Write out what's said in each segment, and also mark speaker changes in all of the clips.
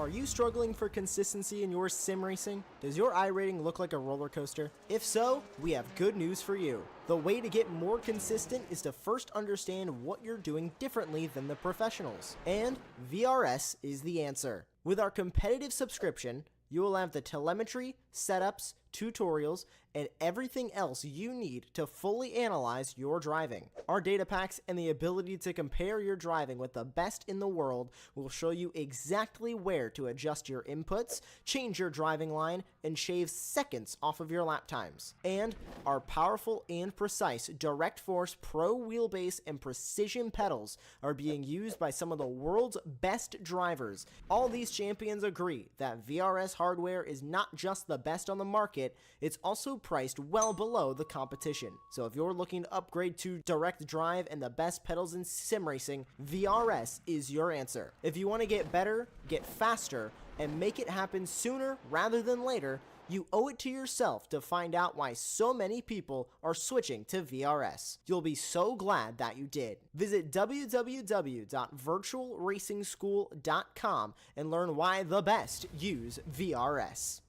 Speaker 1: Are you struggling for consistency in your sim racing? Does your iRating look like a roller coaster? If so, we have good news for you. The way to get more consistent is to first understand what you're doing differently than the professionals. And VRS is the answer. With our competitive subscription, you will have the telemetry, setups, tutorials, and everything else you need to fully analyze your driving. Our data packs and the ability to compare your driving with the best in the world will show you exactly where to adjust your inputs, change your driving line, and shave seconds off of your lap times. And our powerful and precise Direct Force Pro wheelbase and precision pedals are being used by some of the world's best drivers. All these champions agree that VRS hardware is not just the best on the market, it's also priced well below the competition. So if you're looking to upgrade to direct drive and the best pedals in sim racing, VRS is your answer. If you want to get better, get faster, and make it happen sooner rather than later, you owe it to yourself to find out why so many people are switching to VRS. You'll be so glad that you did. Visit www.virtualracingschool.com and learn why the best use VRS.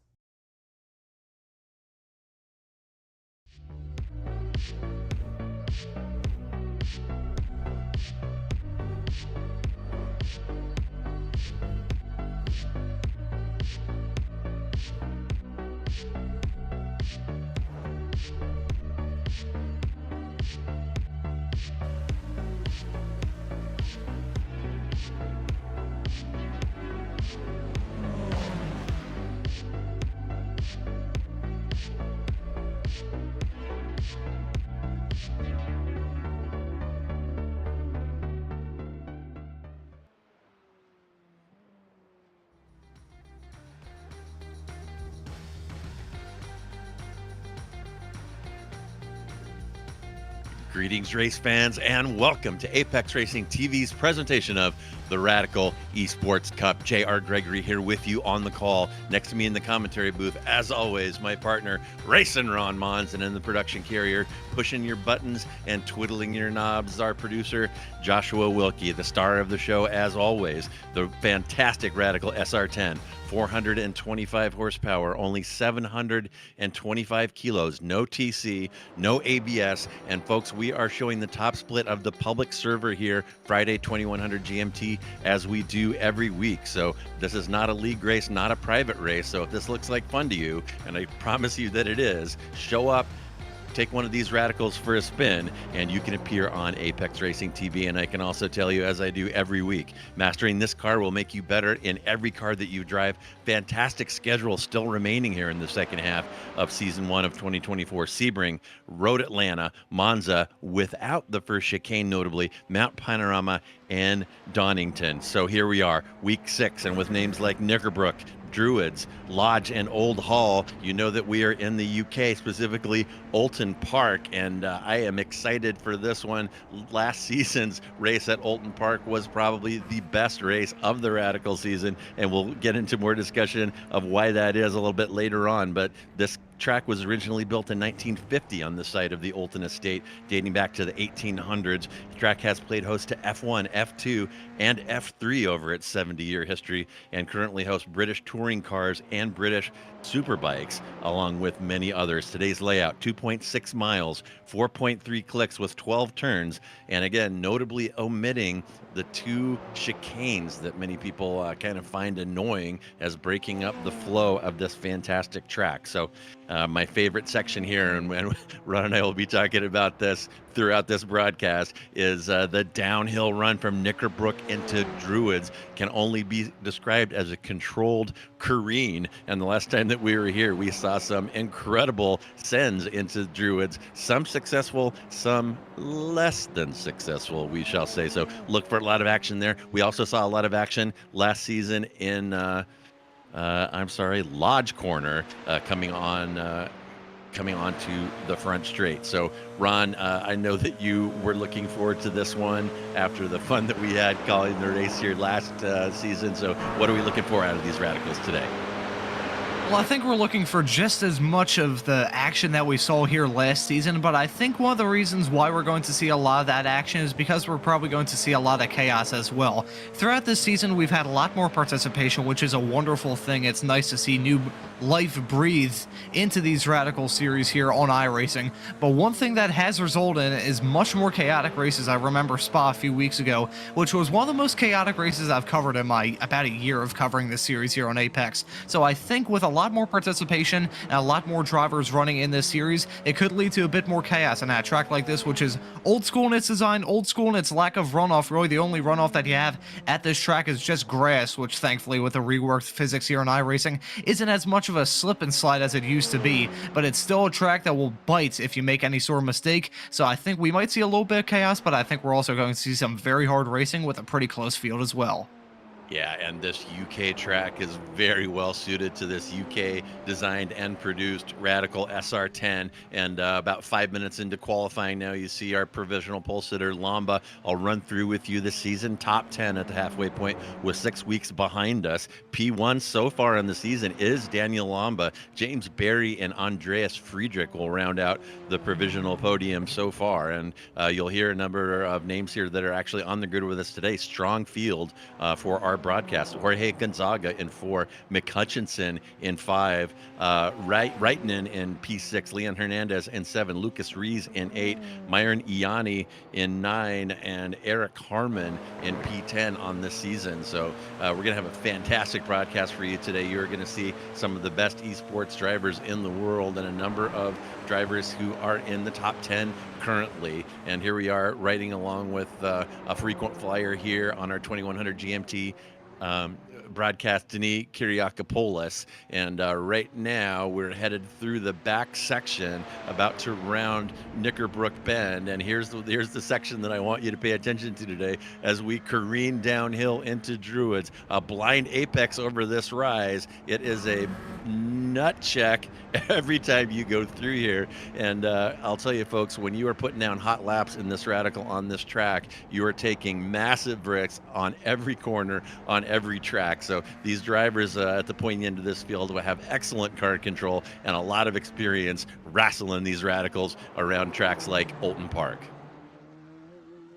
Speaker 2: Greetings, race fans, and welcome to Apex Racing TV's presentation of the Radical Esports Cup. J.R. Gregory here with you on the call. Next to me in the commentary booth, as always, my partner, Racing Ron Mons, and in the production carrier, pushing your buttons and twiddling your knobs, our producer, Joshua Wilkie, the star of the show, as always, the fantastic Radical SR10. 425 horsepower, only 725 kilos, no TC, no ABS, and folks, we are showing the top split of the public server here, Friday 2100 GMT, as we do every week. So this is not a league race, not a private race. So if this looks like fun to you, and I promise you that it is, show up, take one of these radicals for a spin, and you can appear on Apex Racing TV. And I can also tell you, as I do every week, mastering this car will make you better in every car that you drive. Fantastic schedule still remaining here in the second half of season 1 of 2024. Sebring, Road Atlanta, Monza, without the first chicane notably, Mount Panorama, and Donington. So here we are, week 6, and with names like Knickerbrook, Druids, Lodge, and Old Hall, you know that we are in the UK, specifically Oulton Park, and I am excited for this one. Last season's race at Oulton Park was probably the best race of the Radical season, and we'll get into more discussion of why that is a little bit later on, but this track was originally built in 1950 on the site of the Oulton estate, dating back to the 1800s. The track has played host to F1, F2, and F3 over its 70-year history, and currently hosts British touring cars and British superbikes, along with many others. Today's layout, 2.6 miles, 4.3 clicks with 12 turns, and again, notably omitting the 2 chicanes that many people kind of find annoying as breaking up the flow of this fantastic track. So my favorite section here, and Ron and I will be talking about this throughout this broadcast, is the downhill run from Knickerbrook into Druids can only be described as a controlled careen. And the last time that we were here, we saw some incredible sends into Druids, some successful, some less than successful, we shall say. So look for a lot of action there. We also saw a lot of action last season in Lodge Corner coming on to the front straight. So Ron, I know that you were looking forward to this one after the fun that we had calling the race here last season. So what are we looking for out of these radicals today?
Speaker 3: Well, I think we're looking for just as much of the action that we saw here last season, but I think one of the reasons why we're going to see a lot of that action is because we're probably going to see a lot of chaos as well. Throughout this season, we've had a lot more participation, which is a wonderful thing. It's nice to see new life breathed into these Radical series here on iRacing, but one thing that has resulted in is much more chaotic races. I remember Spa a few weeks ago, which was one of the most chaotic races I've covered in my about a year of covering this series here on Apex. So I think with a lot more participation and a lot more drivers running in this series, it could lead to a bit more chaos in a track like this, which is old school in its design, old school in its lack of runoff. Really, the only runoff that you have at this track is just grass, which thankfully with the reworked physics here on iRacing isn't as much of a slip and slide as it used to be, but it's still a track that will bite if you make any sort of mistake. So I think we might see a little bit of chaos, but I think we're also going to see some very hard racing with a pretty close field as well.
Speaker 2: Yeah, and this UK track is very well suited to this UK designed and produced Radical SR10. And about 5 minutes into qualifying now, you see our provisional pole sitter, Lamba. I'll run through with you this season. Top 10 at the halfway point with 6 weeks behind us. P1 so far in the season is Daniel Lamba. James Barry and Andreas Friedrich will round out the provisional podium so far. And you'll hear a number of names here that are actually on the grid with us today. Strong field for our broadcast. Jorge Gonzaga in 4, Mick Hutchinson in 5, Reitnen in P6, Leon Hernandez in 7, Lucas Rees in 8, Myron Ianni in 9, and Eric Harmon in P10 on this season. So we're going to have a fantastic broadcast for you today. You're going to see some of the best esports drivers in the world and a number of drivers who are in the top 10 currently. And here we are riding along with a frequent flyer here on our 2100 GMT broadcast, Denis Kyriakopoulos, and right now we're headed through the back section, about to round Knickerbrook Bend, and here's the section that I want you to pay attention to today as we careen downhill into Druids. A blind apex over this rise. It is a nut check every time you go through here, and I'll tell you folks, when you are putting down hot laps in this Radical on this track, you are taking massive bricks on every corner, on every track. So these drivers at the pointy end of this field will have excellent car control and a lot of experience wrestling these Radicals around tracks like Oulton Park.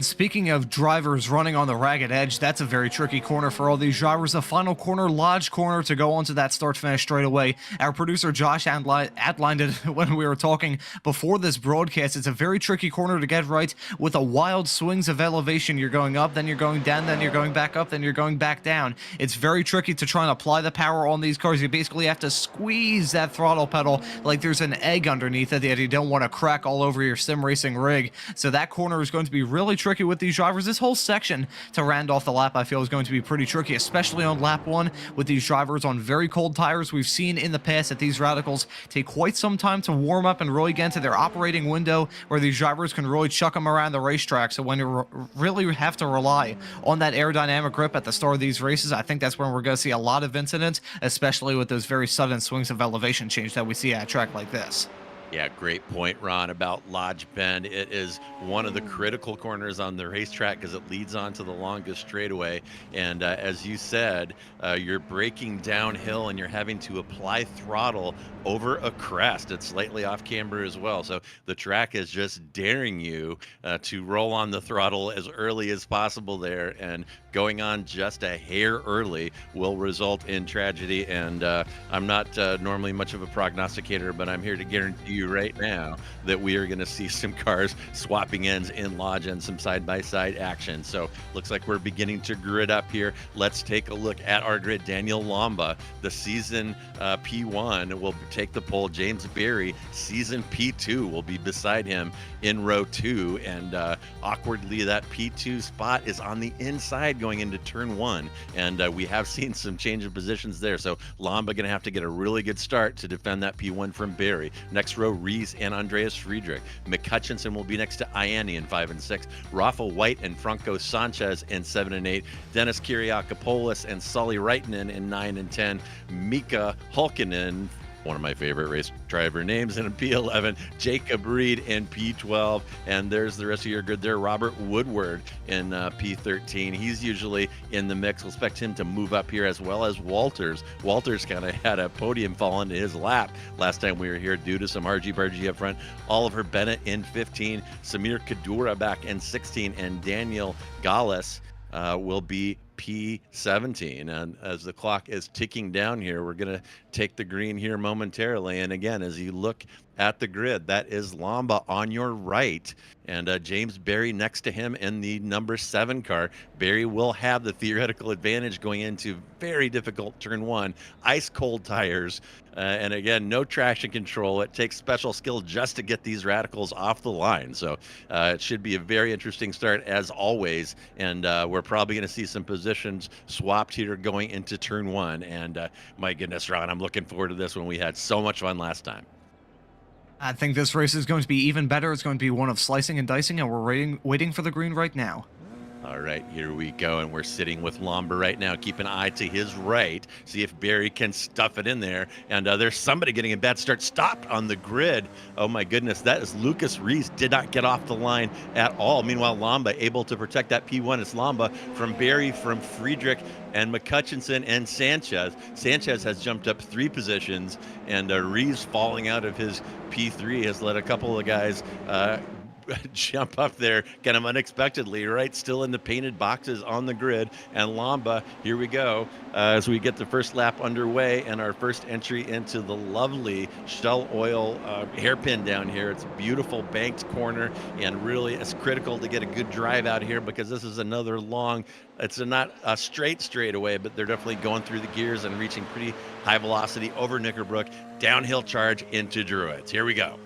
Speaker 3: Speaking of drivers running on the ragged edge, that's a very tricky corner for all these drivers. The final corner, Lodge corner, to go onto that start-finish straight away. Our producer Josh outlined it when we were talking before this broadcast. It's a very tricky corner to get right with a wild swings of elevation. You're going up, then you're going down, then you're going back up, then you're going back down. It's very tricky to try and apply the power on these cars. You basically have to squeeze that throttle pedal like there's an egg underneath it that you don't want to crack all over your sim racing rig. So that corner is going to be really tricky with these drivers. This whole section to round off the lap, I feel, is going to be pretty tricky, especially on lap 1 with these drivers on very cold tires. We've seen in the past that these Radicals take quite some time to warm up and really get into their operating window where these drivers can really chuck them around the racetrack. So when you really have to rely on that aerodynamic grip at the start of these races, I think that's when we're going to see a lot of incidents, especially with those very sudden swings of elevation change that we see at a track like this.
Speaker 2: Yeah, great point, Ron, about Lodge Bend. It is one of the critical corners on the racetrack because it leads on to the longest straightaway. And as you said, you're braking downhill and you're having to apply throttle over a crest. It's slightly off camber as well. So the track is just daring you to roll on the throttle as early as possible there. And going on just a hair early will result in tragedy. And I'm not normally much of a prognosticator, but I'm here to guarantee you right now that we are going to see some cars swapping ends in Lodge and some side-by-side action. So looks like we're beginning to grid up here. Let's take a look at our grid. Daniel Lamba, the season P1, will take the pole. James Barry, season P2, will be beside him in row 2, and awkwardly that P2 spot is on the inside going into turn 1, and we have seen some change of positions there. So Lamba going to have to get a really good start to defend that P1 from Barry. Next row, Rees and Andreas Friedrich. Mick Hutchinson will be next to Ianni in 5 and 6. Rafa White and Franco Sanchez in 7 and 8. Dennis Kyriakopoulos and Sully Reitnen in 9 and 10. Mika Hulkinen one of my favorite race driver names in P11, Jacob Reed in P12, and there's the rest of your grid there. Robert Woodward in P13. He's usually in the mix. We'll expect him to move up here, as well as Walters. Walters kind of had a podium fall into his lap last time we were here due to some RG-bargy up front. Oliver Bennett in 15, Samir Kadura back in 16, and Daniel Gallus will be P17. And as the clock is ticking down here, we're going to take the green here momentarily. And again, as you look at the grid, that is Lamba on your right, and James Berry next to him in the number 7 car. Berry will have the theoretical advantage going into very difficult turn 1, ice cold tires, and again, no traction control. It takes special skill just to get these radicals off the line. So it should be a very interesting start as always, and we're probably going to see some positions swapped here going into turn 1. And my goodness, Ron, I'm looking forward to this one. We had so much fun last time.
Speaker 3: I think this race is going to be even better. It's going to be one of slicing and dicing, and we're waiting for the green right now.
Speaker 2: All right, here we go, and we're sitting with Lamba right now. Keep an eye to his right, see if Barry can stuff it in there. And there's somebody getting a bad start, stopped on the grid. Oh my goodness, that is Lucas Rees, did not get off the line at all. Meanwhile, Lamba able to protect that P1. It's Lamba from Barry, from Friedrich, and McCutcheon and Sanchez. Sanchez has jumped up 3 positions, and Rees falling out of his P3 has let a couple of guys jump up there kind of unexpectedly, right? Still in the painted boxes on the grid. And Lamba, here we go, as we get the first lap underway and our first entry into the lovely Shell Oil hairpin down here. It's a beautiful banked corner, and really it's critical to get a good drive out here, because this is another long, it's not a straight away, but they're definitely going through the gears and reaching pretty high velocity over Knickerbrook, downhill charge into Druids. Here we go.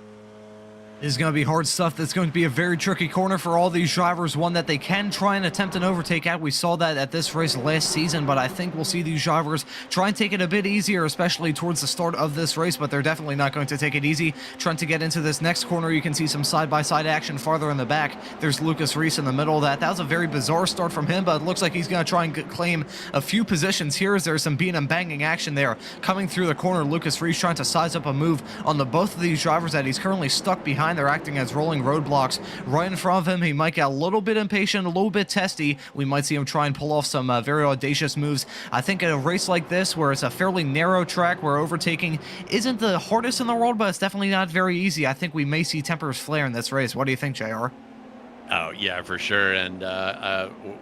Speaker 3: This is going to be hard stuff. That's going to be a very tricky corner for all these drivers, one that they can try and attempt an overtake at. We saw that at this race last season, but I think we'll see these drivers try and take it a bit easier, especially towards the start of this race, but they're definitely not going to take it easy. Trying to get into this next corner, you can see some side-by-side action farther in the back. There's Lucas Rees in the middle of that. That was a very bizarre start from him, but it looks like he's going to try and claim a few positions here, as there's some being and banging action there. Coming through the corner, Lucas Rees trying to size up a move on the both of these drivers that he's currently stuck behind. They're acting as rolling roadblocks right in front of him. He might get a little bit impatient, a little bit testy. We might see him try and pull off some very audacious moves. I think in a race like this, where it's a fairly narrow track, where overtaking isn't the hardest in the world, but it's definitely not very easy, I think we may see tempers flare in this race. What do you think, JR?
Speaker 2: Oh, yeah, for sure. And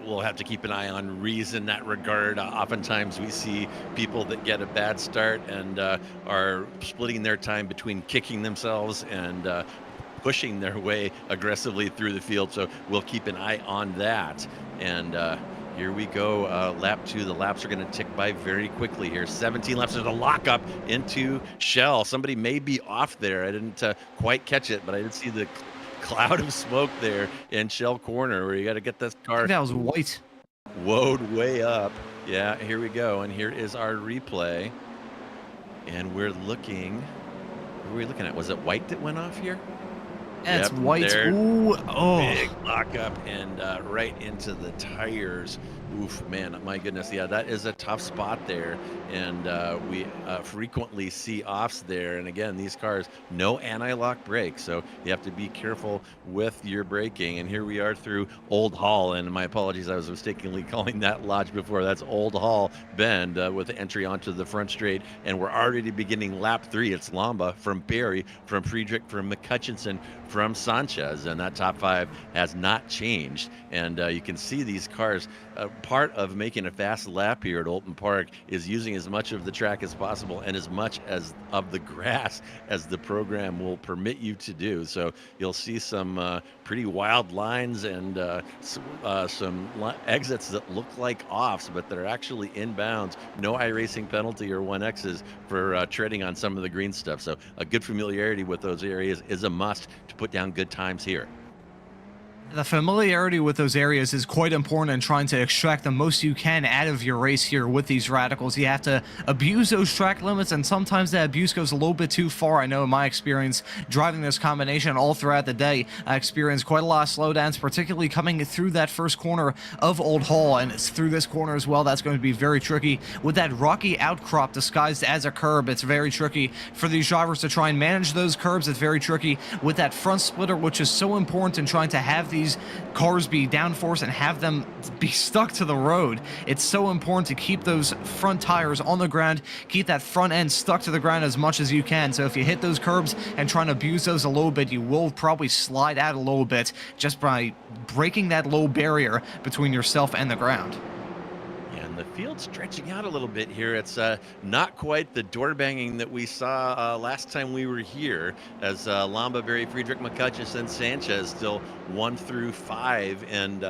Speaker 2: we'll have to keep an eye on Rees in that regard. Oftentimes we see people that get a bad start and are splitting their time between kicking themselves and pushing their way aggressively through the field. So we'll keep an eye on that. And here we go, lap 2. The laps are going to tick by very quickly here. 17 laps. There's a lockup into Shell. Somebody may be off there. I didn't quite catch it, but I did see the cloud of smoke there in Shell corner, where you got to get this car.
Speaker 3: That was white.
Speaker 2: Woed way up. Yeah, here we go. And here is our replay. And we're looking, what were we looking at? Was it white that went off here?
Speaker 3: That's
Speaker 2: Yep,
Speaker 3: white.
Speaker 2: there.
Speaker 3: Ooh, oh.
Speaker 2: Big lockup and right into the tires. Oof, man, my goodness. Yeah, that is a tough spot there. And we frequently see offs there. And again, these cars, no anti-lock brakes. So you have to be careful with your braking. And here we are through Old Hall. And my apologies, I was mistakenly calling that lodge before. That's Old Hall Bend with the entry onto the front straight. And we're already beginning lap 3. It's Lamba from Barry, from Friedrich, from McCutcheon, from Sanchez. And that top 5 has not changed. And you can see these cars. Part of making a fast lap here at Oulton Park is using as much of the track as possible and as much as of the grass as the program will permit you to do. So you'll see some pretty wild lines and some exits that look like offs, but they're actually inbounds. No iRacing penalty or 1Xs for treading on some of the green stuff. So a good familiarity with those areas is a must to put down good times here.
Speaker 3: The familiarity with those areas is quite important in trying to extract the most you can out of your race here with these radicals. You have to abuse those track limits, and sometimes that abuse goes a little bit too far. I know in my experience driving this combination all throughout the day, I experienced quite a lot of slowdowns, particularly coming through that first corner of Old Hall, and it's through this corner as well. That's going to be very tricky. With that rocky outcrop disguised as a curb, it's very tricky for these drivers to try and manage those curbs. It's very tricky with that front splitter, which is so important in trying to have these cars be downforce and have them be stuck to the road. It's so important to keep those front tires on the ground, keep that front end stuck to the ground as much as you can. So if you hit those curbs and trying to abuse those a little bit, you will probably slide out a little bit just by breaking that low barrier between yourself and the ground.
Speaker 2: The field stretching out a little bit here. It's not quite the door banging that we saw last time we were here, as Lamba, Berry, Friedrich, McCutcheon, Sanchez still 1 through 5, and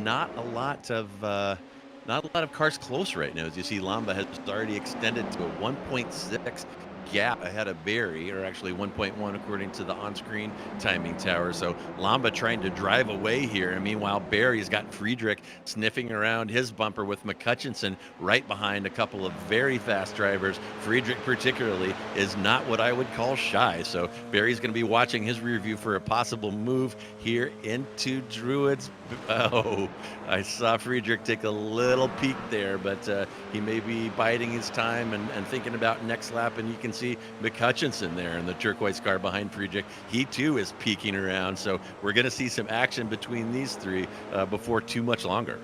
Speaker 2: not a lot of cars close right now. As you see, Lamba has already extended to a 1.6 gap ahead of Barry, or actually 1.1 according to the on-screen timing tower. So Lamba trying to drive away here, and meanwhile Barry's got Friedrich sniffing around his bumper with McCutcheon right behind a couple of very fast drivers. Friedrich particularly is not what I would call shy, so Barry's going to be watching his rear view for a possible move here into Druids. Oh, I saw Friedrich take a little peek there, but he may be biding his time and thinking about next lap, and you can see McCutcheon there in the turquoise car behind Friedrich. He too is peeking around, so we're going to see some action between these three before too much longer.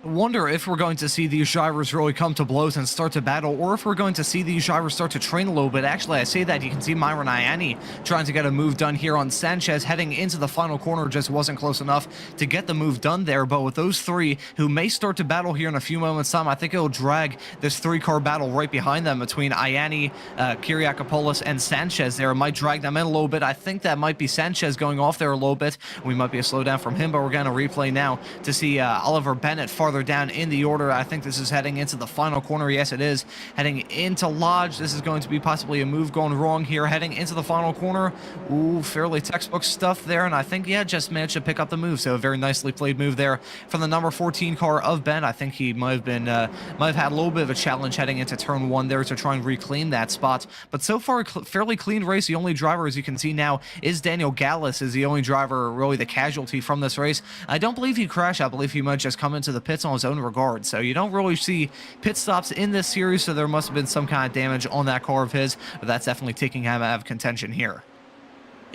Speaker 3: Wonder if we're going to see these drivers really come to blows and start to battle, or if we're going to see these drivers start to train a little bit. Actually, I say that you can see Myron Ianni trying to get a move done here on Sanchez, heading into the final corner, just wasn't close enough to get the move done there. But with those three who may start to battle here in a few moments time, I think it'll drag this 3-car battle right behind them between Ianni, Kyriakopoulos, and Sanchez there. It might drag them in a little bit. I think that might be Sanchez going off there a little bit. We might be a slowdown from him, but we're going to replay now to see Oliver Bennett farther down in the order. I think this is heading into the final corner. Yes, it is. Heading into Lodge. This is going to be possibly a move going wrong here. Heading into the final corner. Ooh, fairly textbook stuff there. And I think, yeah, just managed to pick up the move. So a very nicely played move there from the number 14 car of Ben. I think he might have had a little bit of a challenge heading into turn 1 there to try and reclaim that spot. But so far, fairly clean race. The only driver, as you can see now, is Daniel Gallus, is the only driver, really the casualty from this race. I don't believe he crashed. I believe he might just come into the pits on his own regard. So you don't really see pit stops in this series, so there must have been some kind of damage on that car of his, but that's definitely taking him out of contention here.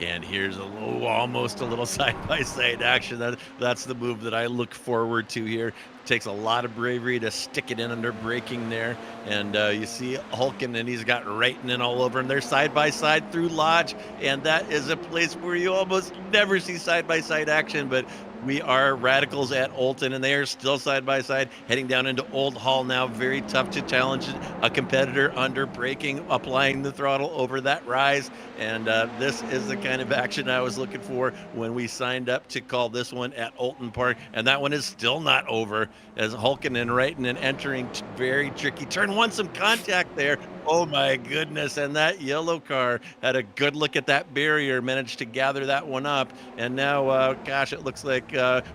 Speaker 2: And here's almost a little side-by-side action. That's the move that I look forward to here. Takes a lot of bravery to stick it in under braking there. And you see Hulken, and he's got Wrighton in all over him. They're side-by-side through Lodge, and that is a place where you almost never see side-by-side action, but we are Radicals at Oulton, and they are still side-by-side, heading down into Old Hall now. Very tough to challenge a competitor under braking, applying the throttle over that rise. And this is the kind of action I was looking for when we signed up to call this one at Oulton Park. And that one is still not over, as Hulken and Wrighton and entering very tricky turn 1, some contact there. Oh my goodness, and that yellow car had a good look at that barrier, managed to gather that one up, and now, gosh, it looks like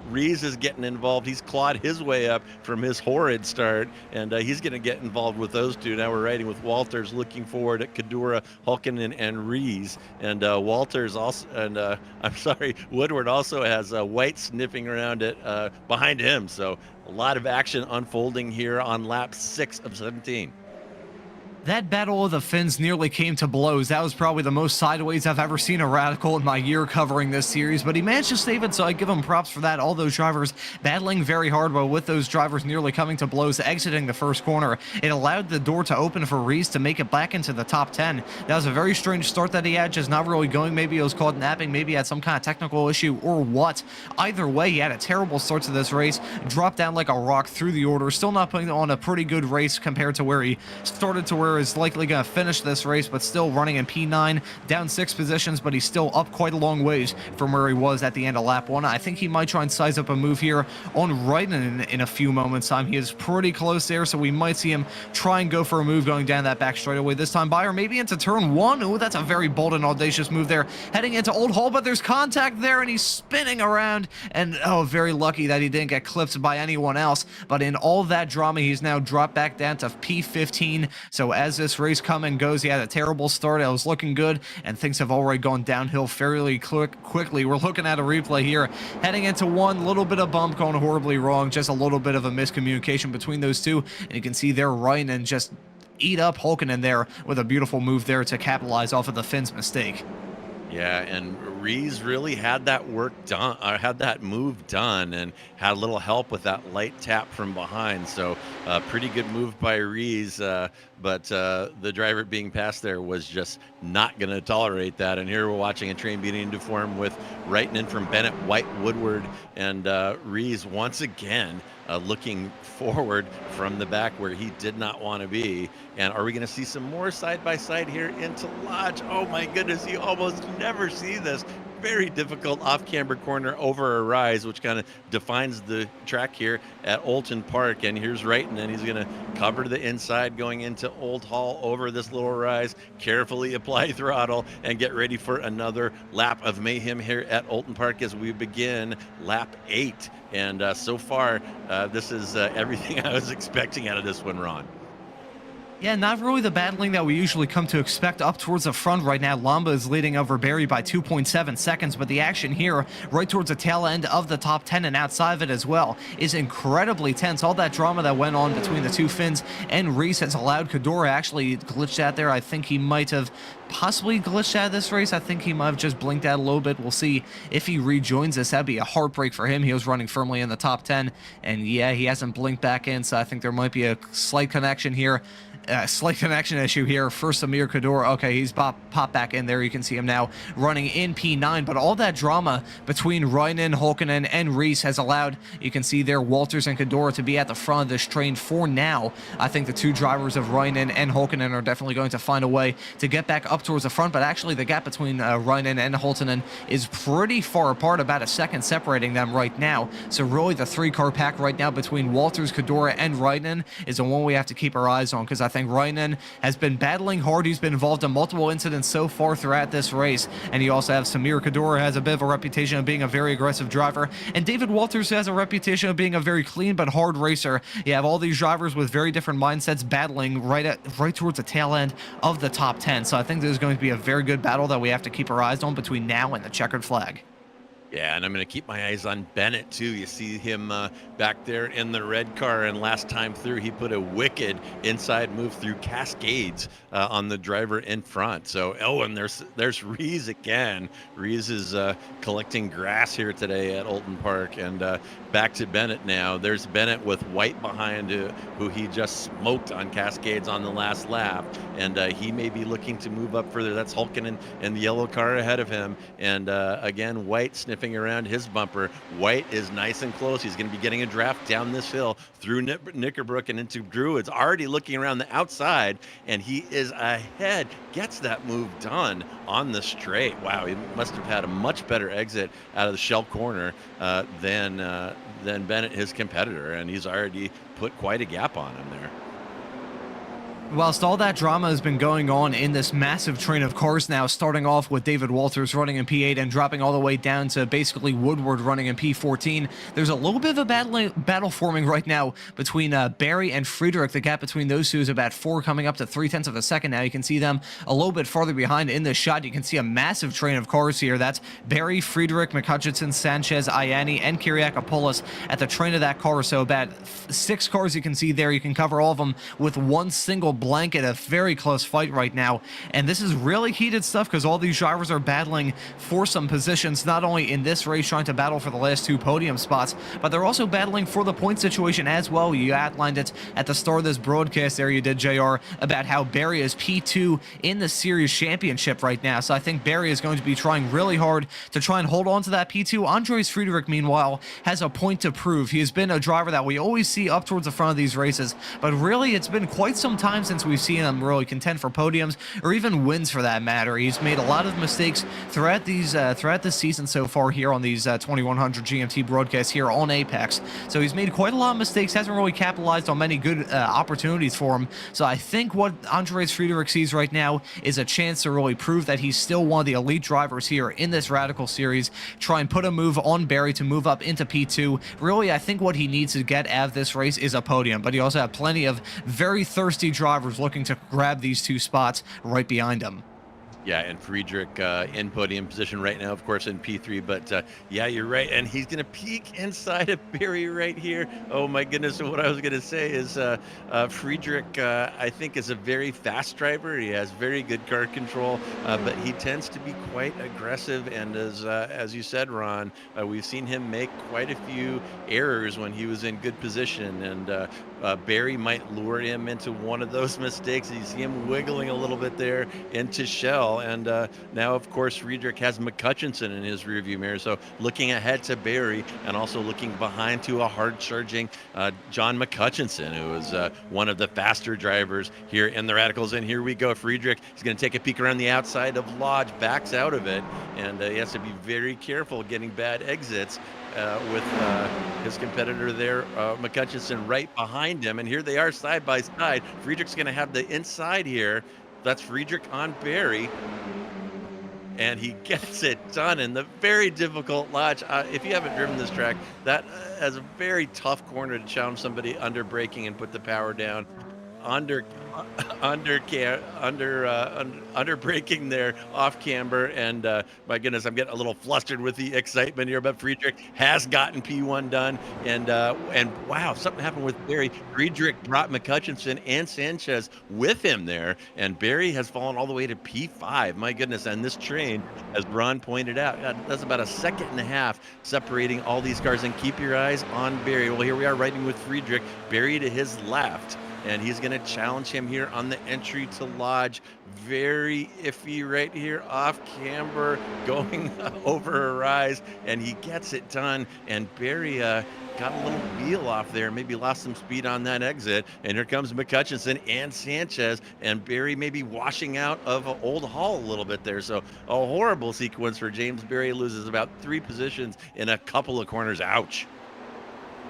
Speaker 2: Rees is getting involved. He's clawed his way up from his horrid start, and he's going to get involved with those two. Now we're riding with Walters, looking forward at Kadura, Hulken, and Rees, and Walters also, and I'm sorry, Woodward also has White sniffing around it behind him, so a lot of action unfolding here on lap 6 of 17.
Speaker 3: That battle of the Finns nearly came to blows. That was probably the most sideways I've ever seen a Radical in my year covering this series, but he managed to save it, so I give him props for that. All those drivers battling very hard, but with those drivers nearly coming to blows, exiting the first corner, it allowed the door to open for Rees to make it back into the top 10. That was a very strange start that he had, just not really going. Maybe he was caught napping, maybe he had some kind of technical issue, or what. Either way, he had a terrible start to this race, dropped down like a rock through the order, still not putting on a pretty good race compared to where he started to where driver is likely going to finish this race, but still running in P9, down 6 positions, but he's still up quite a long ways from where he was at the end of lap 1. I think he might try and size up a move here on Reitman in a few moments' time. He is pretty close there, so we might see him try and go for a move going down that back straightaway this time by, or maybe into turn 1. Oh, that's a very bold and audacious move there, heading into Old Hall, but there's contact there, and he's spinning around, and oh, very lucky that he didn't get clipped by anyone else. But in all that drama, he's now dropped back down to P15. So as this race comes and goes, he had a terrible start. It was looking good, and things have already gone downhill fairly quickly. We're looking at a replay here, heading into one little bit of bump going horribly wrong, just a little bit of a miscommunication between those two, and you can see they're right and just eat up Hulkinen there with a beautiful move there to capitalize off of the Finn's mistake.
Speaker 2: Yeah, and Rees really had that work done, had that move done, and had a little help with that light tap from behind. So, pretty good move by Rees, but the driver being passed there was just not going to tolerate that. And here we're watching a train beating into form with Reitman from Bennett, White, Woodward, and Rees once again looking forward from the back where he did not want to be. And are we going to see some more side-by-side here into Lodge? Oh my goodness, you almost never see this. Very difficult off-camber corner over a rise, which kind of defines the track here at Oulton Park. And here's Reitman, and he's going to cover to the inside going into Old Hall over this little rise, carefully apply throttle, and get ready for another lap of mayhem here at Oulton Park as we begin lap 8. And so far, this is everything I was expecting out of this one, Ron.
Speaker 3: Yeah, not really the battling that we usually come to expect up towards the front right now. Lamba is leading over Barry by 2.7 seconds, but the action here, right towards the tail end of the top 10 and outside of it as well, is incredibly tense. All that drama that went on between the two Finns and Rees has allowed Kadora actually glitched out there. I think he might have possibly glitched out of this race. I think he might have just blinked out a little bit. We'll see if he rejoins us. That'd be a heartbreak for him. He was running firmly in the top 10, and yeah, he hasn't blinked back in, so I think there might be a slight connection here. Slight connection issue here for Samir Kador. Okay, he's popped back in there. You can see him now running in P9, but all that drama between Reinen, Hulkinen, and Rees has allowed, you can see there, Walters and Kador to be at the front of this train for now. I think the two drivers of Reinen and Hulkinen are definitely going to find a way to get back up towards the front, but actually the gap between Reinen and Hulkinen is pretty far apart, about a second separating them right now. So really the three-car pack right now between Walters, Kador, and Reinen is the one we have to keep our eyes on, because I think Reinen has been battling hard. He's been involved in multiple incidents so far throughout this race, and you also have Samir Kador, has a bit of a reputation of being a very aggressive driver, and David Walters has a reputation of being a very clean but hard racer. You have all these drivers with very different mindsets battling right towards the tail end of the top 10, so I think this is going to be a very good battle that we have to keep our eyes on between now and the checkered flag.
Speaker 2: Yeah, and I'm going to keep my eyes on Bennett, too. You see him back there in the red car, and last time through, he put a wicked inside move through Cascades on the driver in front. So, oh, and there's Rees again. Rees is collecting grass here today at Oulton Park, and back to Bennett now. There's Bennett with White behind, who he just smoked on Cascades on the last lap, and he may be looking to move up further. That's Hulkinen in the yellow car ahead of him, and again, White sniffing around his bumper. White is nice and close. He's going to be getting a draft down this hill through Knickerbrook and into Druids, already looking around the outside, and he is ahead, gets that move done on the straight. Wow, he must have had a much better exit out of the shell corner than Bennett, his competitor, and he's already put quite a gap on him there.
Speaker 3: Whilst all that drama has been going on in this massive train of cars now, starting off with David Walters running in P8 and dropping all the way down to basically Woodward running in P14, there's a little bit of a battle forming right now between Barry and Friedrich. The gap between those two is about 4, coming up to 0.3 of a second now. You can see them a little bit farther behind in this shot. You can see a massive train of cars here. That's Barry, Friedrich, McHutchinson, Sanchez, Ianni, and Kyriakopoulos at the train of that car. So about 6 cars you can see there. You can cover all of them with one single blanket. A very close fight right now, and this is really heated stuff because all these drivers are battling for some positions, not only in this race trying to battle for the last 2 podium spots, but they're also battling for the point situation as well. You outlined it at the start of this broadcast there, you did, JR, about how Barry is P2 in the series championship right now, so I think Barry is going to be trying really hard to try and hold on to that P2. Andres Friedrich, meanwhile, has a point to prove. He has been a driver that we always see up towards the front of these races, but really it's been quite some time time since we've seen him really contend for podiums or even wins for that matter. He's made a lot of mistakes throughout this season so far here on these 2100 GMT broadcasts here on Apex. So he's made quite a lot of mistakes, hasn't really capitalized on many good opportunities for him. So I think what Andreas Friedrich sees right now is a chance to really prove that he's still one of the elite drivers here in this Radical series, try and put a move on Barry to move up into P2. Really, I think what he needs to get out of this race is a podium, but he also has plenty of very thirsty drivers looking to grab these 2 spots right behind him.
Speaker 2: Yeah, and Friedrich in podium position right now, of course, in P3. But yeah, you're right. And he's going to peek inside of Barry right here. Oh, my goodness. So what I was going to say is Friedrich, I think, is a very fast driver. He has very good car control, but he tends to be quite aggressive. And as you said, Ron, we've seen him make quite a few errors when he was in good position. And Barry might lure him into one of those mistakes. You see him wiggling a little bit there into Shell. And now, of course, Friedrich has McCutcheon in his rearview mirror. So looking ahead to Barry and also looking behind to a hard-charging John McCutcheon, who is one of the faster drivers here in the Radicals. And here we go. Friedrich is going to take a peek around the outside of Lodge, backs out of it, and he has to be very careful getting bad exits with his competitor there, McCutcheon, right behind him. And here they are side by side. Friedrich's going to have the inside here. That's Friedrich on Barry, and he gets it done in the very difficult Lodge. If you haven't driven this track, that has a very tough corner to challenge somebody under braking and put the power down. Under braking there, off camber, and my goodness, I'm getting a little flustered with the excitement here. But Friedrich has gotten P1 done, and wow, something happened with Barry. Friedrich brought McCutcheon and Sanchez with him there, and Barry has fallen all the way to P5. My goodness, and this train, as Ron pointed out, that's about a second and a half separating all these cars. And keep your eyes on Barry. Well, here we are riding with Friedrich, Barry to his left. And he's going to challenge him here on the entry to Lodge. Very iffy right here, off camber, going over a rise, and he gets it done. And Barry got a little wheel off there, maybe lost some speed on that exit. And here comes McCutcheon and Sanchez, and Barry maybe washing out of Old Hall a little bit there. So a horrible sequence for James Barry. Loses about 3 positions in a couple of corners. Ouch.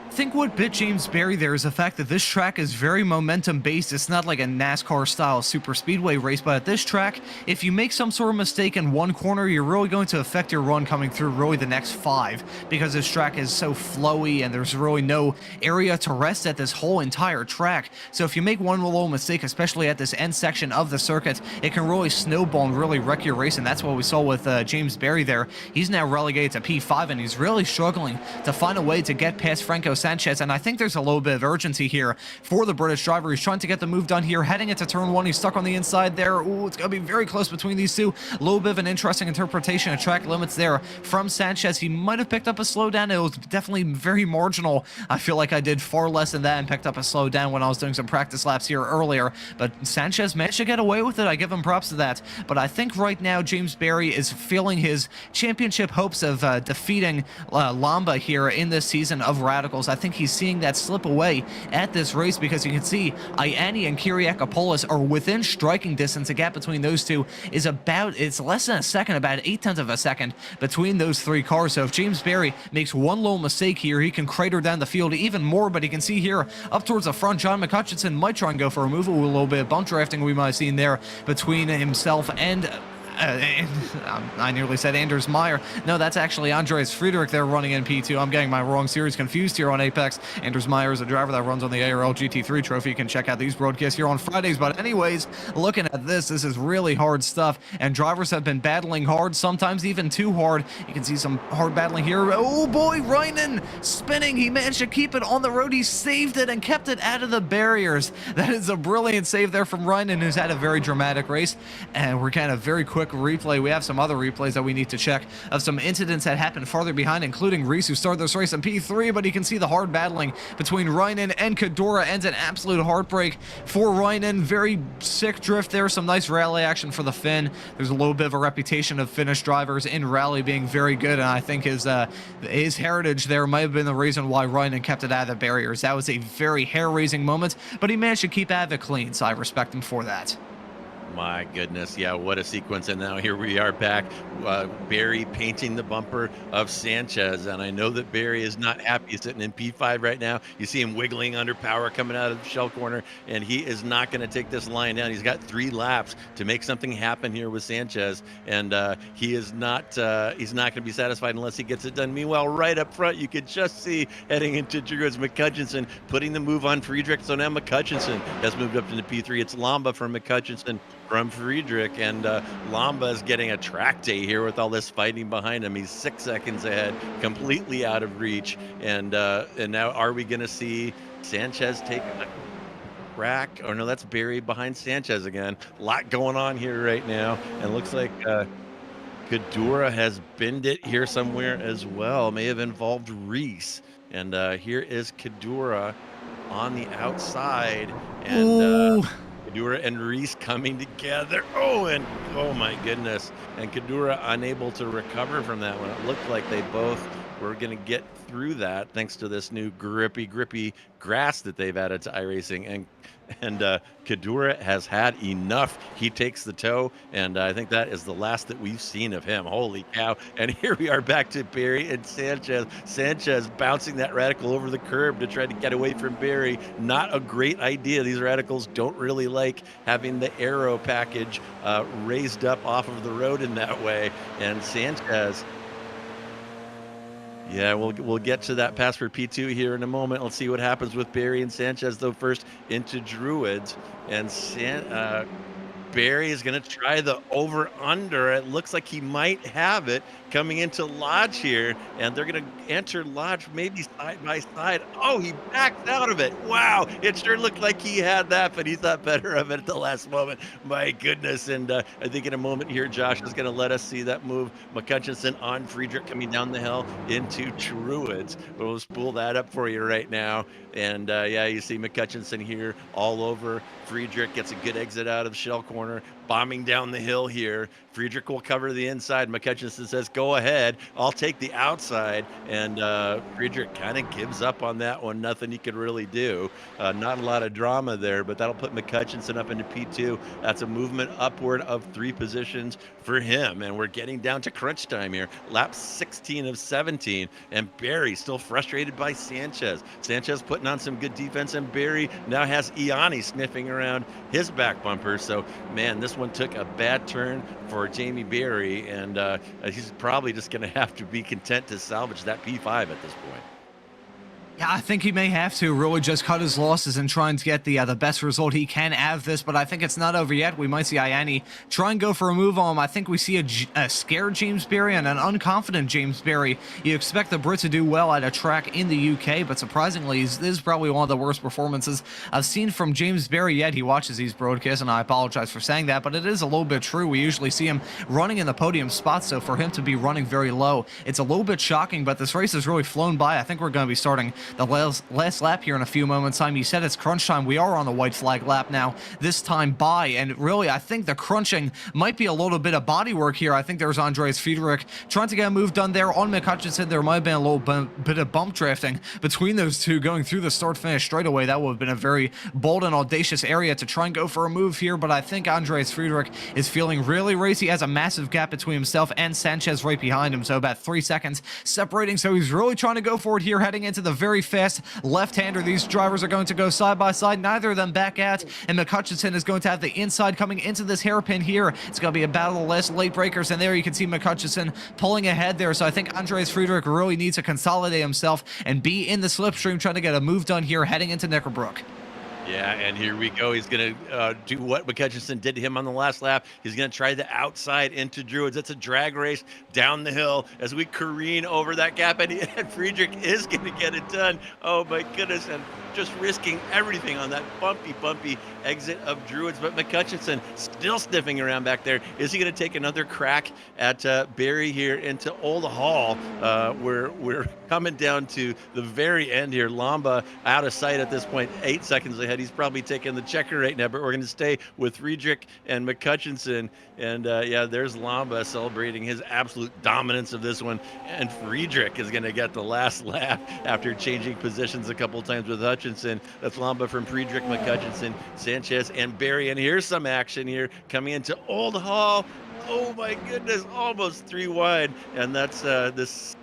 Speaker 3: I think what bit James Barry there is the fact that this track is very momentum based. It's not like a NASCAR style super speedway race, but at this track, if you make some sort of mistake in one corner, you're really going to affect your run coming through really the next 5, because this track is so flowy and there's really no area to rest at this whole entire track. So if you make one little mistake, especially at this end section of the circuit, it can really snowball and really wreck your race. And that's what we saw with James Barry there. He's now relegated to P5, and he's really struggling to find a way to get past Franco Sanchez, and I think there's a little bit of urgency here for the British driver. He's trying to get the move done here, heading into turn 1. He's stuck on the inside there. Ooh, it's going to be very close between these two. A little bit of an interesting interpretation of track limits there from Sanchez. He might have picked up a slowdown. It was definitely very marginal. I feel like I did far less than that and picked up a slowdown when I was doing some practice laps here earlier, but Sanchez managed to get away with it. I give him props to that, but I think right now James Barry is feeling his championship hopes of defeating Lamba here in this season of Radicals. I think he's seeing that slip away at this race, because you can see Ianni and Kyriakopoulos are within striking distance. The gap between those two is it's less than a second, about 0.8 of a second between those 3 cars. So if James Barry makes one little mistake here, he can crater down the field even more. But you can see here up towards the front, John McCutcheon might try and go for a move. A little bit of bump drafting we might have seen there between himself and I nearly said Anders Meyer. No, that's actually Andreas Friedrich there running in P2. I'm getting my wrong series confused here on Apex. Anders Meyer is a driver that runs on the ARL GT3 trophy. You can check out these broadcasts here on Fridays. But anyways, looking at this is really hard stuff. And drivers have been battling hard, sometimes even too hard. You can see some hard battling here. Oh boy, Reinen spinning. He managed to keep it on the road. He saved it and kept it out of the barriers. That is a brilliant save there from Reinen, who's had a very dramatic race. And we're kind of very quick quick replay. We have some other replays that we need to check of some incidents that happened farther behind, including Reese, who started this race in P3, but you can see the hard battling between Reinen and Kadura ends in absolute heartbreak for Reinen. Very sick drift there, some nice rally action for the Finn. There's a little bit of a reputation of Finnish drivers in rally being very good, and I think his heritage there might have been the reason why Reinen kept it out of the barriers. That was a very hair-raising moment, but he managed to keep out of it clean, so I respect him for that.
Speaker 2: My goodness, yeah, what a sequence. And now here we are back, Barry painting the bumper of Sanchez, and I know that Barry is not happy sitting in P5 right now. You see him wiggling under power coming out of the shell corner, and he is not going to take this line down. He's got 3 laps to make something happen here with Sanchez, and he is not he's not going to be satisfied unless he gets it done. Meanwhile, right up front, you could just see heading into Druids, McCutcheon putting the move on Friedrich. So now McCutcheon has moved up into P3. It's Lamba from McCutcheon from Friedrich, and Lamba is getting a track day here with all this fighting behind him. He's 6 seconds ahead, completely out of reach, and now are we going to see Sanchez take a crack? Or no, that's Barry behind Sanchez again. A lot going on here right now, and looks like Kadura has binned it here somewhere as well. May have involved Reese, and here is Kadura on the outside, and Kadura and Reese coming together. Oh my goodness. And Kadura unable to recover from that one. It looked like they both were going to get through that thanks to this new grippy grass that they've added to iRacing. And Kadura has had enough. He takes the toe, and I think that is the last that we've seen of him. Holy cow. And here we are back to Barry and Sanchez. Sanchez bouncing that radical over the curb to try to get away from Barry. Not a great idea. These radicals don't really like having the aero package raised up off of the road in that way. And Sanchez, yeah, we'll get to that pass for P2 here in a moment. Let's see what happens with Barry and Sanchez, though. First into Druids, and Barry is going to try the over-under. It looks like he might have it coming into Lodge here, and they're going to enter Lodge maybe side by side. Oh, he backed out of it. Wow, it sure looked like he had that, but he thought better of it at the last moment. My goodness, and I think in a moment here, Josh is going to let us see that move. McCutcheon on Friedrich coming down the hill into Druids. We'll spool that up for you right now. And yeah, you see McCutcheon here all over. Friedrich gets a good exit out of shell corner, bombing down the hill here. Friedrich will cover the inside. McCutcheon says, go ahead, I'll take the outside. And Friedrich kind of gives up on that one. Nothing he could really do. Not a lot of drama there, but that'll put McCutcheon up into P2. That's a movement upward of 3 positions for him. And we're getting down to crunch time here. Lap 16 of 17. And Barry still frustrated by Sanchez. Sanchez putting on some good defense, and Barry now has Iani sniffing around his back bumper. So, man, this one took a bad turn for Jamie Barry, and he's probably just going to have to be content to salvage that P5 at this point.
Speaker 3: Yeah, I think he may have to really just cut his losses and try and get the best result he can out of this, but I think it's not over yet. We might see Iani try and go for a move on him. I think we see a scared James Barry and an unconfident James Barry. You expect the Brit to do well at a track in the UK, but surprisingly, this is probably one of the worst performances I've seen from James Barry yet. He watches these broadcasts, and I apologize for saying that, but it is a little bit true. We usually see him running in the podium spot, so for him to be running very low, it's a little bit shocking, but this race has really flown by. I think we're going to be starting the last lap here in a few moments time. You said it's crunch time. We are on the white flag lap now, this time by, and really I think the crunching might be a little bit of body work here. I think there's Andreas Friedrich trying to get a move done there on McCutcheon. There might have been a little bit of bump drafting between those two going through the start finish straightaway. That would have been a very bold and audacious area to try and go for a move here, but I think Andreas Friedrich is feeling really racy. He has a massive gap between himself and Sanchez right behind him, so about 3 seconds separating, so he's really trying to go for it here heading into the very fast left-hander. These drivers are going to go side by side, neither of them back at, and McCutcheon is going to have the inside coming into this hairpin here. It's going to be a battle of the last late breakers, and there you can see McCutcheon pulling ahead there, so I think Andreas Friedrich really needs to consolidate himself and be in the slipstream trying to get a move done here heading into Knickerbrook.
Speaker 2: Yeah, and here we go. He's going to do what McCutcheon did to him on the last lap. He's going to try the outside into Druids. It's a drag race down the hill as we careen over that gap, and Friedrich is going to get it done. Oh, my goodness. And just risking everything on that bumpy exit of Druids. But McCutcheon still sniffing around back there. Is he going to take another crack at Barry here into Old Hall? We're coming down to the very end here. Lamba out of sight at this point, 8 seconds ahead. He's probably taking the checker right now, but we're going to stay with Friedrich and McCutcheon. And yeah, there's Lamba celebrating his absolute dominance of this one. And Friedrich is going to get the last lap after changing positions a couple times with Hutchinson. That's Lamba from Friedrich, McCutcheon, Sanchez, and Barry. And here's some action here coming into Old Hall. Oh my goodness, almost 3 wide. And that's this,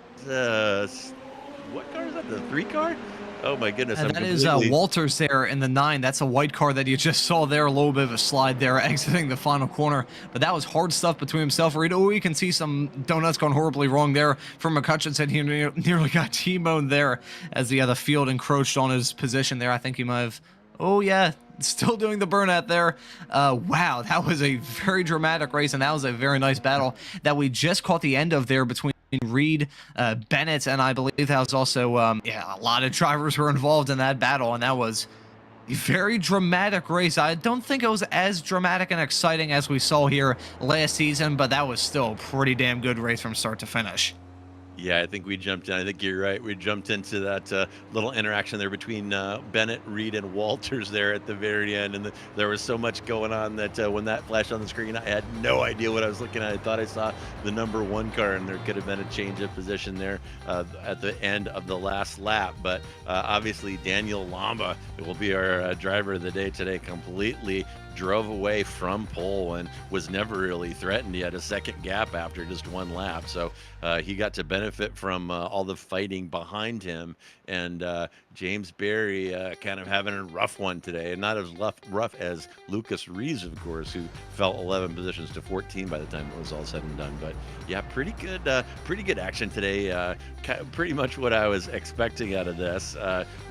Speaker 2: what car is that? The 3 car? Oh my goodness.
Speaker 3: And that is Walters there in the 9. That's a white car that you just saw there. A little bit of a slide there exiting the final corner. But that was hard stuff between himself. Oh, you can see some donuts gone horribly wrong there from McCutcheon. He nearly got T-boned there as the field encroached on his position there. I think he might have... Oh, yeah. Still doing the burnout there. Wow, that was a very dramatic race, and that was a very nice battle that we just caught the end of there between Reed, Bennett, and I believe that was also, yeah, a lot of drivers were involved in that battle, and that was a very dramatic race. I don't think it was as dramatic and exciting as we saw here last season, but that was still a pretty damn good race from start to finish.
Speaker 2: Yeah, I think we jumped in. I think you're right. We jumped into that little interaction there between Bennett, Reed, and Walters there at the very end. And there was so much going on that when that flashed on the screen, I had no idea what I was looking at. I thought I saw the number 1 car, and there could have been a change of position there at the end of the last lap. But obviously, Daniel Lamba will be our driver of the day today, completely drove away from pole and was never really threatened. He had a second gap after just 1 lap, so he got to benefit from all the fighting behind him. And James Barry kind of having a rough one today, and not as rough as Lucas Reeves, of course, who fell 11 positions to 14 by the time it was all said and done. But yeah, pretty good action today. Pretty much what I was expecting out of this.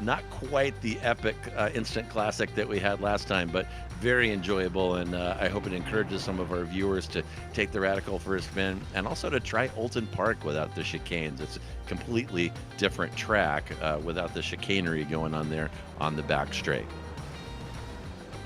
Speaker 2: Not quite the epic instant classic that we had last time, but very enjoyable, and I hope it encourages some of our viewers to take the Radical for a spin, and also to try Oulton Park without the chicanes. It's a completely different track without the chicanery going on there on the back straight.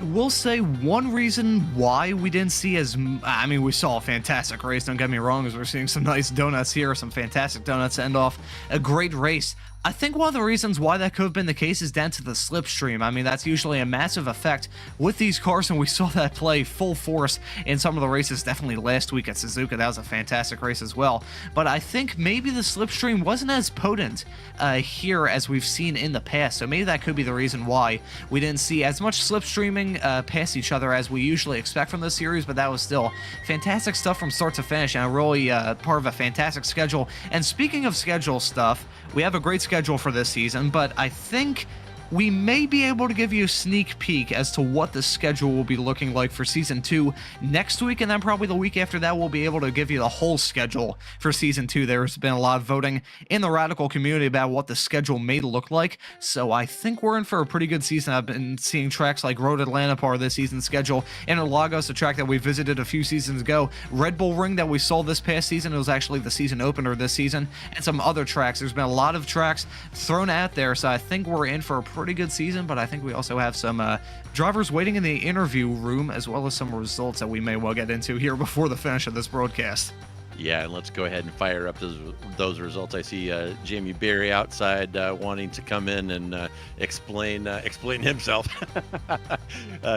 Speaker 3: We'll say one reason why we didn't see I mean, we saw a fantastic race, don't get me wrong, as we're seeing some nice donuts here, some fantastic donuts to end off a great race. I think one of the reasons why that could have been the case is down to the slipstream. I mean, that's usually a massive effect with these cars, and we saw that play full force in some of the races, definitely last week at Suzuka. That was a fantastic race as well. But I think maybe the slipstream wasn't as potent here as we've seen in the past, so maybe that could be the reason why we didn't see as much slipstreaming past each other as we usually expect from this series, but that was still fantastic stuff from start to finish, and really part of a fantastic schedule. And speaking of schedule stuff, we have a great schedule for this season, but I think we may be able to give you a sneak peek as to what the schedule will be looking like for Season 2 next week, and then probably the week after that we'll be able to give you the whole schedule for Season 2. There's been a lot of voting in the Radical community about what the schedule may look like, so I think we're in for a pretty good season. I've been seeing tracks like Road Atlanta part of this season's schedule, Interlagos, a track that we visited a few seasons ago, Red Bull Ring that we saw this past season, it was actually the season opener this season, and some other tracks. There's been a lot of tracks thrown out there, so I think we're in for a pretty good season, but I think we also have some drivers waiting in the interview room, as well as some results that we may well get into here before the finish of this broadcast.
Speaker 2: Yeah, and let's go ahead and fire up those results. I see Jamie Barry outside wanting to come in and explain himself.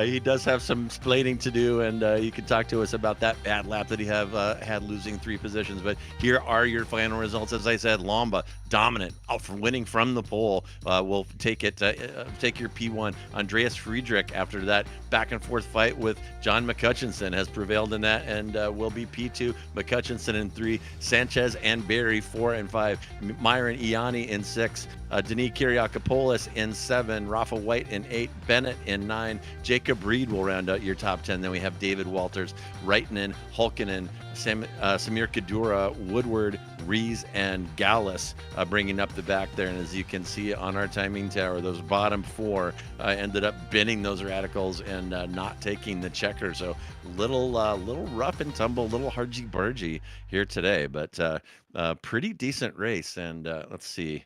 Speaker 2: He does have some explaining to do, and you can talk to us about that bad lap that he had losing 3 positions. But here are your final results. As I said, Lamba dominant, winning from the pole. Will take your P1. Andreas Friedrich, after that back and forth fight with John McCutcheon, has prevailed in that and will be P2. McCutcheon in 3, Sanchez and Barry 4 and 5, Myron Ianni in 6, Denis Kyriakopoulos in 7, Rafa White in 8, Bennett in 9, Jacob Reed will round out your top 10. Then we have David Walters, Reitinen, Hulkinen, Samir Kadura, Woodward, Rees, and Gallus bringing up the back there. And as you can see on our timing tower, those bottom 4 ended up binning those Radicals and not taking the checker. So little rough and tumble, little hargy-bargy here today, but pretty decent race. And let's see.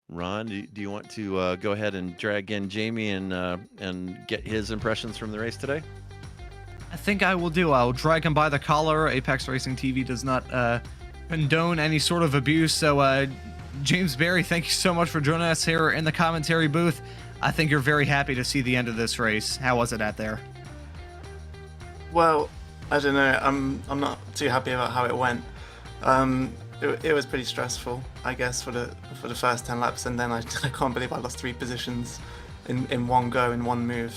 Speaker 2: Ron, do you want to go ahead and drag in Jamie and get his impressions from the race today?
Speaker 3: I think I will do. I'll drag him by the collar. Apex Racing TV does not condone any sort of abuse. So, James Berry, thank you so much for joining us here in the commentary booth. I think you're very happy to see the end of this race. How was it out there?
Speaker 4: Well, I don't know. I'm not too happy about how it went. It was pretty stressful, I guess, for the first 10 laps, and then I can't believe I lost 3 positions in one go, in one move.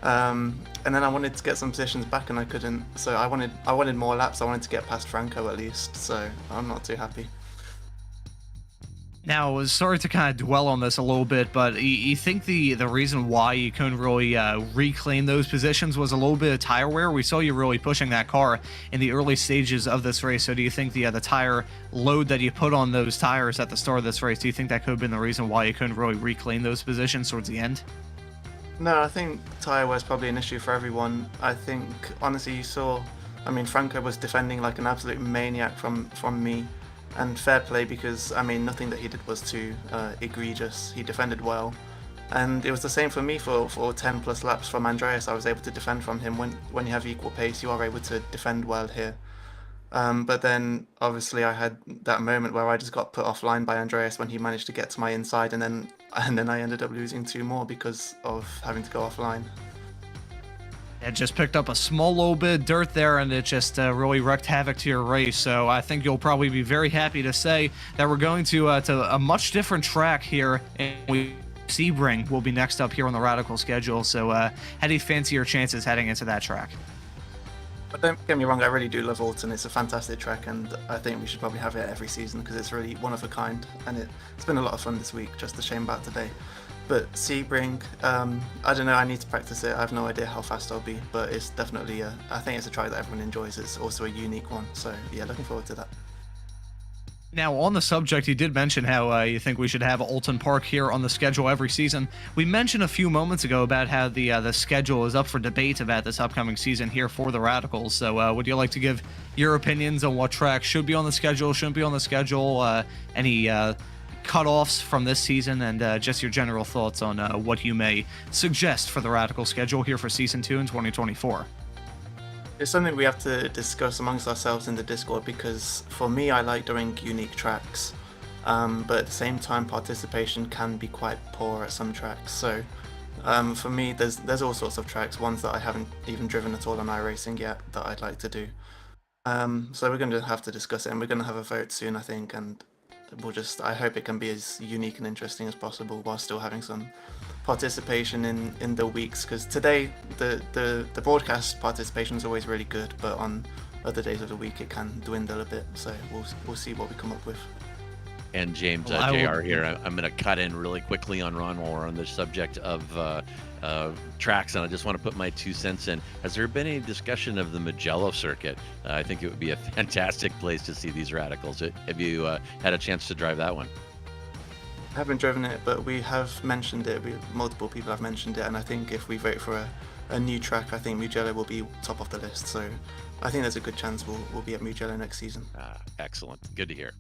Speaker 4: And then I wanted to get some positions back, and I couldn't. So I wanted more laps. I wanted to get past Franco at least. So I'm not too happy.
Speaker 3: Now, sorry to kind of dwell on this a little bit, but you think the reason why you couldn't really reclaim those positions was a little bit of tire wear? We saw you really pushing that car in the early stages of this race. So do you think the tire load that you put on those tires at the start of this race, do you think that could have been the reason why you couldn't really reclaim those positions towards the end?
Speaker 4: No, I think tire wear is probably an issue for everyone. I think, honestly, you saw, I mean, Franco was defending like an absolute maniac from me. And fair play, because I mean nothing that he did was too egregious. He defended well, and it was the same for me for 10 plus laps from Andreas. I was able to defend from him. When you have equal pace, you are able to defend well here. But then obviously I had that moment where I just got put offline by Andreas when he managed to get to my inside, and then I ended up losing 2 more because of having to go offline.
Speaker 3: It just picked up a small little bit of dirt there, and it just really wreaked havoc to your race. So I think you'll probably be very happy to say that we're going to a much different track here. And Sebring will be next up here on the Radical schedule. So how do you fancy your chances heading into that track?
Speaker 4: But don't get me wrong, I really do love Oulton. It's a fantastic track, and I think we should probably have it every season because it's really one of a kind. And it's been a lot of fun this week, just a shame about today. But Sebring, I don't know, I need to practice it. I have no idea how fast I'll be, but it's definitely, I think it's a track that everyone enjoys. It's also a unique one. So yeah, looking forward to that.
Speaker 3: Now, on the subject, you did mention how you think we should have Oulton Park here on the schedule every season. We mentioned a few moments ago about how the schedule is up for debate about this upcoming season here for the Radicals. So would you like to give your opinions on what tracks should be on the schedule, shouldn't be on the schedule, any cutoffs from this season, and just your general thoughts on what you may suggest for the Radical schedule here for Season 2 in 2024?
Speaker 4: It's something we have to discuss amongst ourselves in the Discord, because for me, I like doing unique tracks, but at the same time, participation can be quite poor at some tracks. So for me, there's all sorts of tracks, ones that I haven't even driven at all on iRacing yet that I'd like to do. So we're going to have to discuss it, and we're going to have a vote soon, I think, and I hope it can be as unique and interesting as possible while still having some participation in the weeks, because today the broadcast participation is always really good, but on other days of the week it can dwindle a bit. So we'll see what we come up with.
Speaker 2: And James, JR here, I'm going to cut in really quickly on Ron while we're on the subject of tracks, and I just want to put my 2 cents in. Has there been any discussion of the Mugello circuit? I think it would be a fantastic place to see these Radicals. Have you had a chance to drive that one?
Speaker 4: I haven't driven it, but we have mentioned it. Multiple people have mentioned it, and I think if we vote for a new track, I think Mugello will be top of the list. So I think there's a good chance we'll be at Mugello next season.
Speaker 2: Excellent. Good to hear.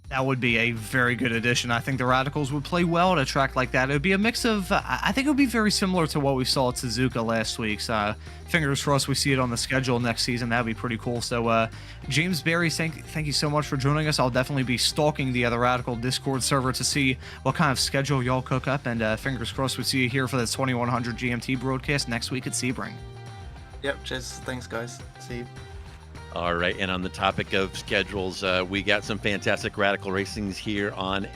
Speaker 3: That would be a very good addition. I think the Radicals would play well at a track like that. It would be a mix of, I think it would be very similar to what we saw at Suzuka last week. So fingers crossed we see it on the schedule next season. That would be pretty cool. So James Berry, thank you so much for joining us. I'll definitely be stalking the other Radical Discord server to see what kind of schedule y'all cook up. And fingers crossed we see you here for the 2100 GMT broadcast next week at Sebring.
Speaker 4: Yep, cheers. Thanks, guys. See you.
Speaker 2: All right, and on the topic of schedules, we got some fantastic Radical Racings here on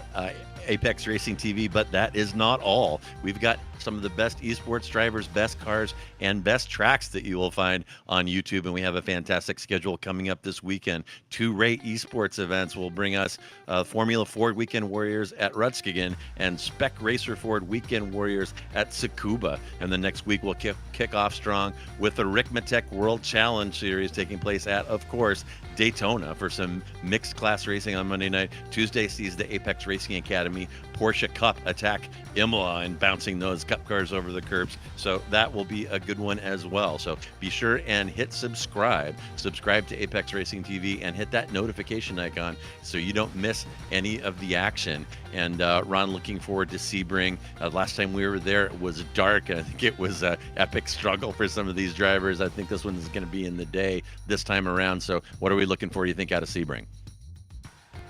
Speaker 2: Apex Racing TV, but that is not all. We've got some of the best esports drivers, best cars, and best tracks that you will find on YouTube, and we have a fantastic schedule coming up this weekend. 2 great esports events will bring us Formula Ford Weekend Warriors at Rutskigen and Spec Racer Ford Weekend Warriors at Tsukuba. And the next week we'll kick off strong with the Rikmatech World Challenge Series taking place at, of course, Daytona for some mixed class racing on Monday night. Tuesday sees the Apex Racing Academy Porsche Cup attack Imola and bouncing those cup cars over the curbs. So that will be a good one as well. So be sure and hit subscribe to Apex Racing TV and hit that notification icon so you don't miss any of the action. And Ron, looking forward to Sebring. Last time we were there, it was dark. I think it was an epic struggle for some of these drivers. I think this one is going to be in the day this time around. So what are we looking for, you think, out of Sebring?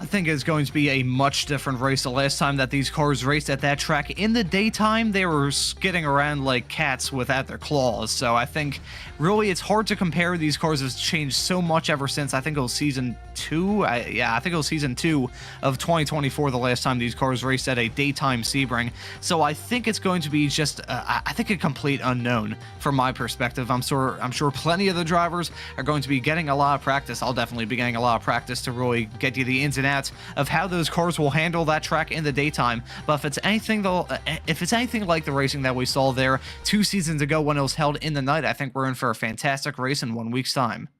Speaker 3: I think it's going to be a much different race. The last time that these cars raced at that track in the daytime, they were skidding around like cats without their claws. So I think really it's hard to compare. These cars have changed so much ever since, I think it was season 2. I think it was season 2 of 2024 the last time these cars raced at a daytime Sebring. So I think it's going to be just I think a complete unknown from my perspective. I'm sure plenty of the drivers are going to be getting a lot of practice. I'll definitely be getting a lot of practice to really get you the ins and outs of how those cars will handle that track in the daytime. But if it's anything like the racing that we saw there 2 seasons ago when it was held in the night, I think we're in for a fantastic race in 1 week's time.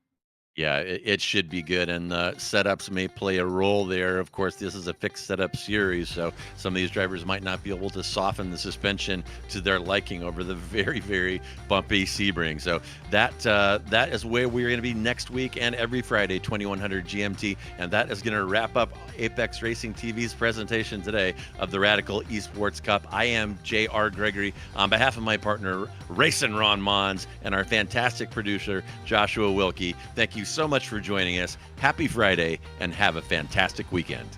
Speaker 2: Yeah, it should be good, and setups may play a role there. Of course, this is a fixed setup series, so some of these drivers might not be able to soften the suspension to their liking over the very, very bumpy Sebring. So that is where we're going to be next week and every Friday, 2100 GMT, and that is going to wrap up Apex Racing TV's presentation today of the Radical Esports Cup. I am J.R. Gregory on behalf of my partner, Racing Ron Mons, and our fantastic producer, Joshua Wilkie. Thank you so much for joining us. Happy Friday and have a fantastic weekend.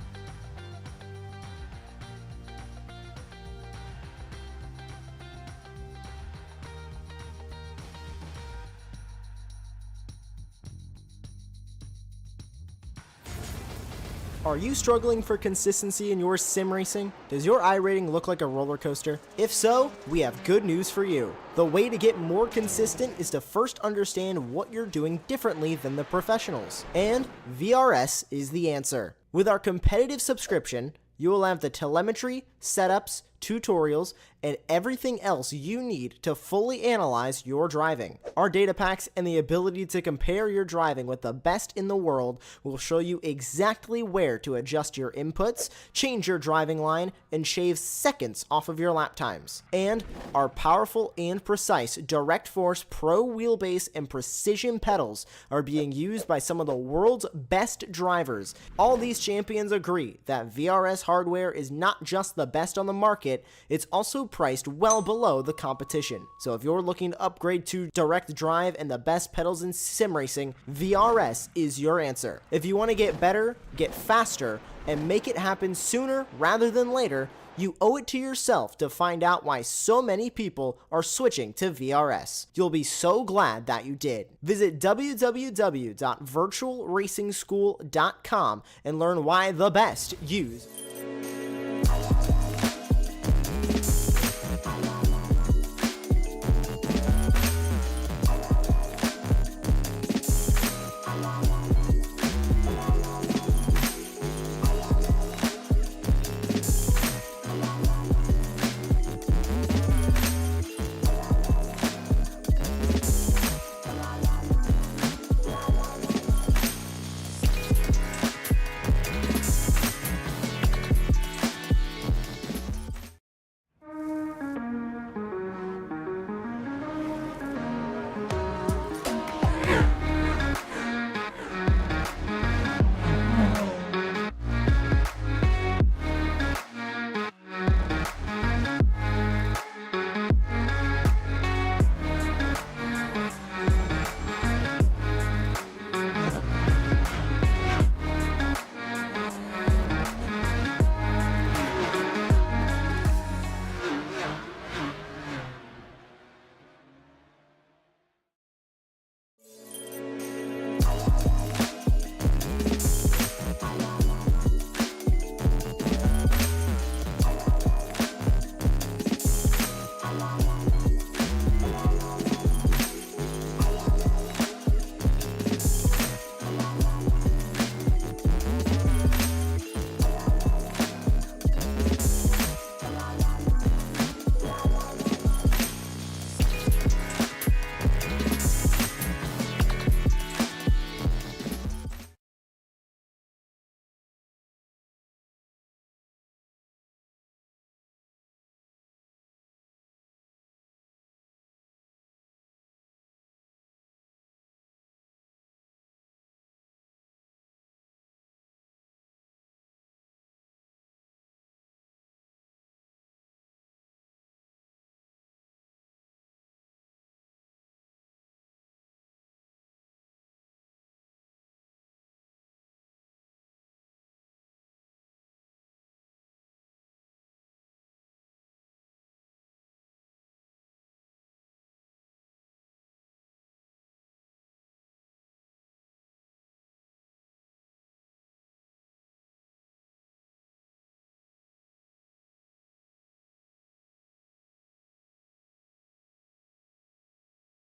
Speaker 1: Are you struggling for consistency in your sim racing? Does your iRating look like a roller coaster? If so, we have good news for you. The way to get more consistent is to first understand what you're doing differently than the professionals. And VRS is the answer. With our competitive subscription, you will have the telemetry, setups, tutorials, and everything else you need to fully analyze your driving. Our data packs and the ability to compare your driving with the best in the world will show you exactly where to adjust your inputs, change your driving line, and shave seconds off of your lap times. And our powerful and precise Direct Force Pro wheelbase and precision pedals are being used by some of the world's best drivers. All these champions agree that VRS hardware is not just the best on the market, it's also priced well below the competition. So if you're looking to upgrade to direct drive and the best pedals in sim racing, VRS is your answer. If you want to get better, get faster, and make it happen sooner rather than later, you owe it to yourself to find out why so many people are switching to VRS. You'll be so glad that you did. Visit www.virtualracingschool.com and learn why the best use